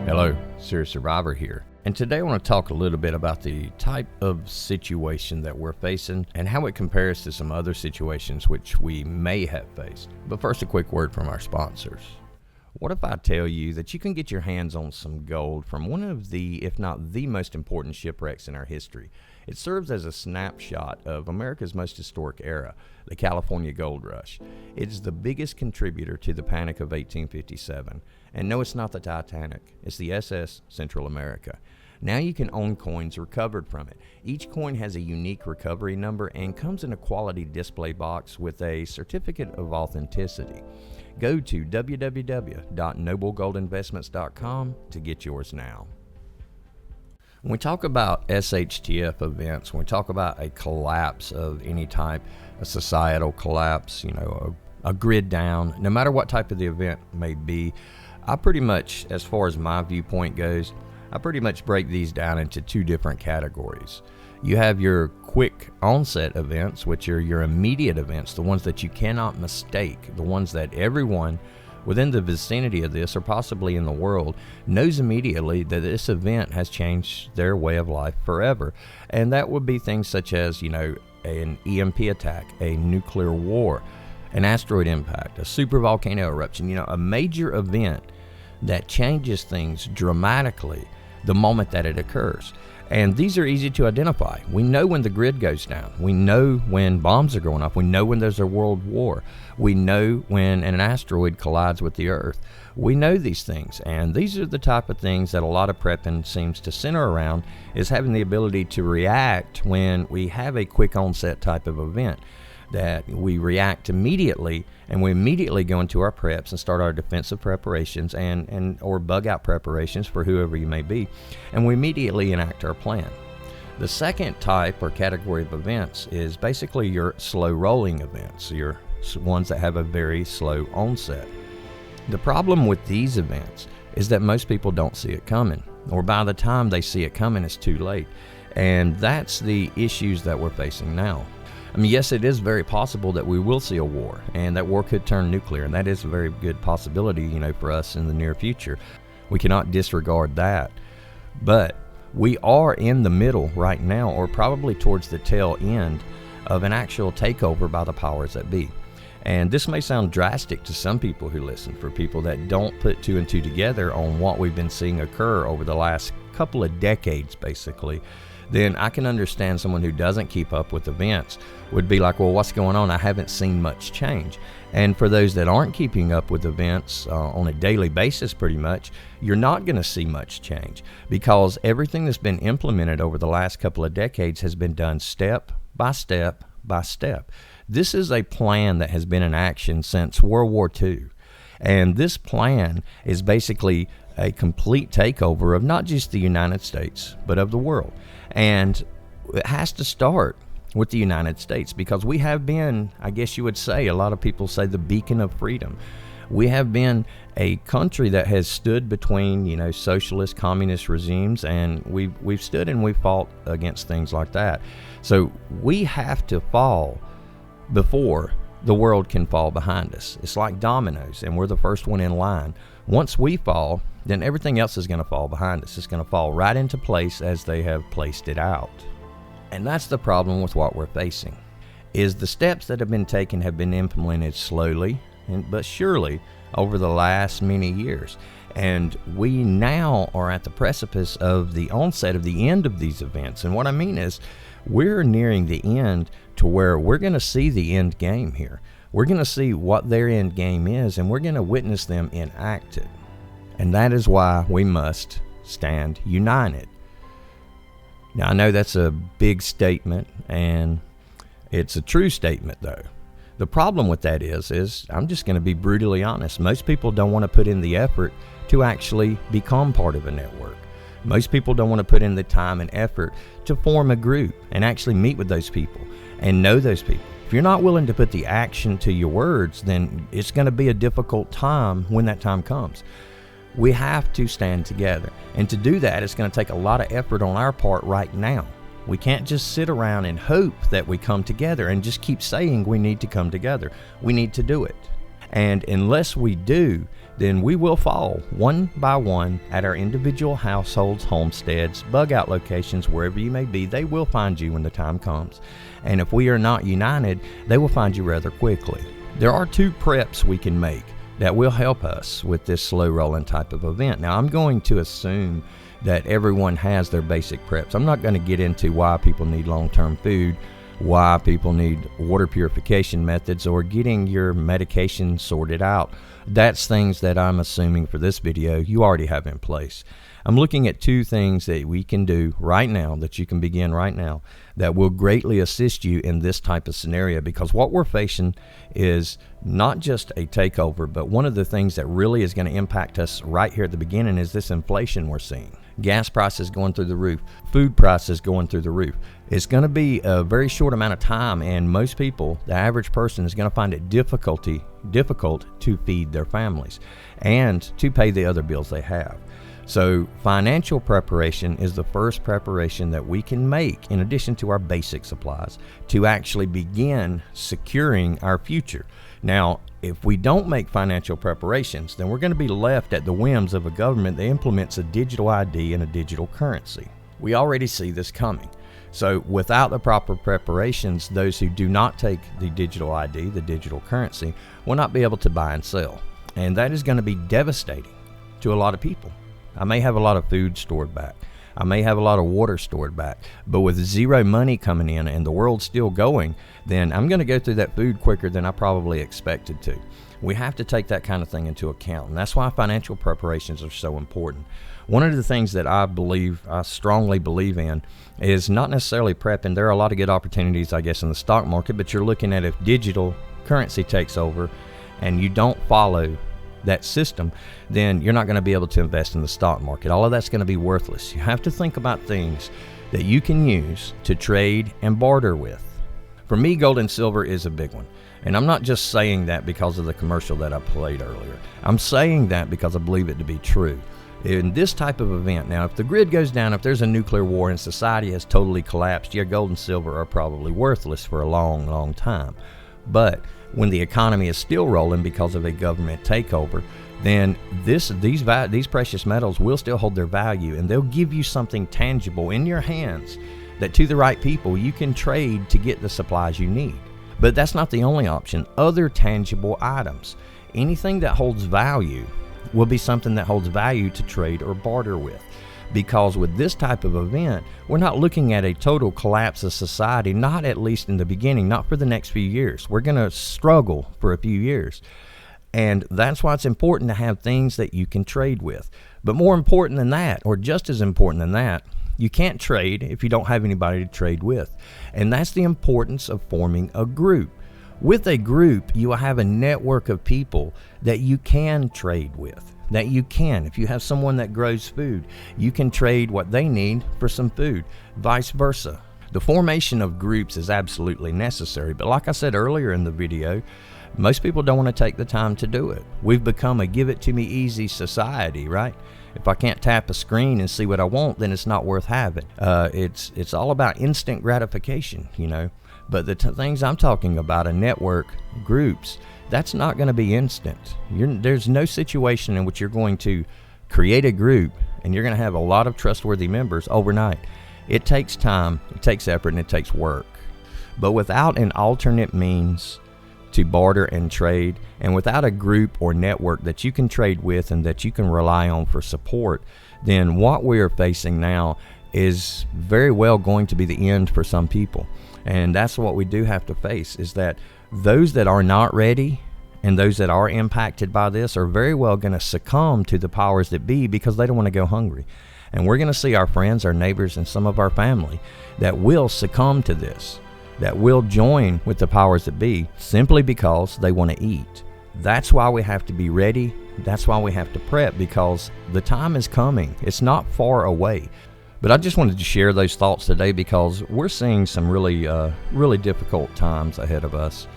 Hello, Serious Survivor here. And today I want to talk a little bit about the type of situation that we're facing and how it compares to some other situations which we may have faced. But first, a quick word from our sponsors. What if I tell you that you can get your hands on some gold from one of the, if not the most important shipwrecks in our history? It serves as a snapshot of America's most historic era, the California Gold Rush. It is the biggest contributor to the Panic of 1857. And no, it's not the Titanic. It's the SS Central America. Now you can own coins recovered from it. Each coin has a unique recovery number and comes in a quality display box with a certificate of authenticity. Go to www.noblegoldinvestments.com to get yours now. When we talk about SHTF events, when we talk about a collapse of any type, a societal collapse, a grid down, no matter what type of the event may be, I pretty much, as far as my viewpoint goes, I pretty much break these down into two different categories. You have your quick onset events, which are your immediate events, the ones that you cannot mistake, the ones that everyone within the vicinity of this, or possibly in the world, knows immediately that this event has changed their way of life forever. And that would be things such as, an EMP attack, a nuclear war, an asteroid impact, a supervolcano eruption, a major event that changes things dramatically the moment that it occurs. And these are easy to identify. We know when the grid goes down. We know when bombs are going off. We know when there's a world war. We know when an asteroid collides with the Earth. We know these things. And these are the type of things that a lot of prepping seems to center around, is having the ability to react when we have a quick onset type of event. That we react immediately, and we immediately go into our preps and start our defensive preparations and or bug out preparations for whoever you may be, and we immediately enact our plan. The second type or category of events is basically your slow rolling events, your ones that have a very slow onset. The problem with these events is that most people don't see it coming, or by the time they see it coming, it's too late. And that's the issues that we're facing now. Yes, it is very possible that we will see a war, and that war could turn nuclear, and that is a very good possibility, for us in the near future. We cannot disregard that. But we are in the middle right now, or probably towards the tail end of an actual takeover by the powers that be. And this may sound drastic to some people who listen, for people that don't put two and two together on what we've been seeing occur over the last couple of decades, basically. Then I can understand someone who doesn't keep up with events would be like, well, what's going on? I haven't seen much change. And for those that aren't keeping up with events on a daily basis, pretty much, you're not going to see much change, because everything that's been implemented over the last couple of decades has been done step by step by step. This is a plan that has been in action since World War II. And this plan is basically a complete takeover of not just the United States, but of the world. And it has to start with the United States, because we have been, I guess you would say, a lot of people say, the beacon of freedom. We have been a country that has stood between, socialist, communist regimes, and we've stood and we've fought against things like that. So we have to fall before the world can fall behind us. It's like dominoes, and we're the first one in line. Once we fall, then everything else is going to fall behind us. It's going to fall right into place as they have placed it out. And that's the problem with what we're facing, is the steps that have been taken have been implemented slowly but surely over the last many years. And we now are at the precipice of the onset of the end of these events. And what I mean is, we're nearing the end to where we're going to see the end game here. We're going to see what their end game is, and we're going to witness them enact it. And that is why we must stand united. Now, I know that's a big statement, and it's a true statement, though. The problem with that is I'm just going to be brutally honest. Most people don't want to put in the effort to actually become part of a network. Most people don't want to put in the time and effort to form a group and actually meet with those people and know those people. If you're not willing to put the action to your words, then it's going to be a difficult time when that time comes. We have to stand together. And to do that, it's going to take a lot of effort on our part right now. We can't just sit around and hope that we come together and just keep saying we need to come together. We need to do it. And unless we do, then we will fall one by one at our individual households, homesteads, bug out locations, wherever you may be. They will find you when the time comes. And if we are not united, they will find you rather quickly. There are 2 preps we can make that will help us with this slow rolling type of event. Now, I'm going to assume that everyone has their basic preps. I'm not going to get into why people need long-term food, why people need water purification methods, or getting your medication sorted out. That's things that I'm assuming for this video you already have in place. I'm looking at 2 things that we can do right now, that you can begin right now, that will greatly assist you in this type of scenario, because what we're facing is not just a takeover, but one of the things that really is going to impact us right here at the beginning is this inflation we're seeing. Gas prices going through the roof, food prices going through the roof. It's going to be a very short amount of time, and most people, the average person, is going to find it difficult to feed their families and to pay the other bills they have. So financial preparation is the first preparation that we can make, in addition to our basic supplies, to actually begin securing our future. Now, if we don't make financial preparations, then we're going to be left at the whims of a government that implements a digital ID and a digital currency. We already see this coming. So without the proper preparations, those who do not take the digital ID, the digital currency, will not be able to buy and sell. And that is going to be devastating to a lot of people. I may have a lot of food stored back. I may have a lot of water stored back, but with zero money coming in and the world still going, then I'm going to go through that food quicker than I probably expected to. We have to take that kind of thing into account, and that's why financial preparations are so important. One of the things that I strongly believe in is not necessarily prepping. There are a lot of good opportunities, I guess, in the stock market, but you're looking at if digital currency takes over and you don't follow that system, then you're not going to be able to invest in the stock market. All of that's going to be worthless. You have to think about things that you can use to trade and barter with. For me, gold and silver is a big one. And I'm not just saying that because of the commercial that I played earlier. I'm saying that because I believe it to be true. In this type of event, now, if the grid goes down, if there's a nuclear war and society has totally collapsed, yeah, gold and silver are probably worthless for a long, long time. But when the economy is still rolling because of a government takeover, then these precious metals will still hold their value, and they'll give you something tangible in your hands that, to the right people, you can trade to get the supplies you need. But that's not the only option. Other tangible items, anything that holds value, will be something that holds value to trade or barter with. Because with this type of event, we're not looking at a total collapse of society, not at least in the beginning, not for the next few years. We're going to struggle for a few years. And that's why it's important to have things that you can trade with. But more important than that, or just as important than that, you can't trade if you don't have anybody to trade with. And that's the importance of forming a group. With a group, you will have a network of people that you can trade with. That you can. If you have someone that grows food, you can trade what they need for some food, vice versa. The formation of groups is absolutely necessary, but like I said earlier in the video, most people don't want to take the time to do it. We've become a give it to me easy society, right? If I can't tap a screen and see what I want, then it's not worth having. It's all about instant gratification, you know. But the things I'm talking about, a network, groups, that's not going to be instant. There's no situation in which you're going to create a group and you're going to have a lot of trustworthy members overnight. It takes time, it takes effort, and it takes work. But without an alternate means to barter and trade, and without a group or network that you can trade with and that you can rely on for support, then what we are facing now is very well going to be the end for some people. And that's what we do have to face, is that those that are not ready and those that are impacted by this are very well going to succumb to the powers that be because they don't want to go hungry. And we're going to see our friends, our neighbors, and some of our family that will succumb to this, that will join with the powers that be simply because they want to eat. That's why we have to be ready. That's why we have to prep, because the time is coming. It's not far away. But I just wanted to share those thoughts today because we're seeing some really difficult times ahead of us.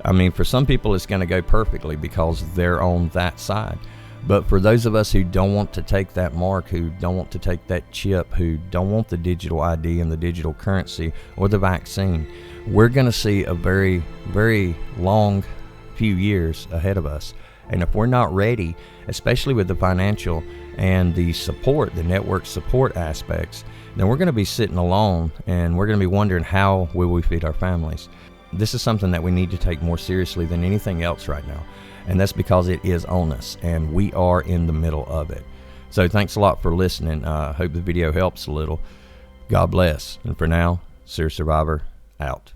I mean, for some people it's going to go perfectly because they're on that side. But for those of us who don't want to take that mark, who don't want to take that chip, who don't want the digital ID and the digital currency or the vaccine, we're going to see a very, very long few years ahead of us. And if we're not ready, especially with the financial and the support, the network support aspects, then we're going to be sitting alone, and we're going to be wondering, how will we feed our families? This is something that we need to take more seriously than anything else right now. And that's because it is on us, and we are in the middle of it. So thanks a lot for listening. I hope the video helps a little. God bless. And for now, Serious Survivor out.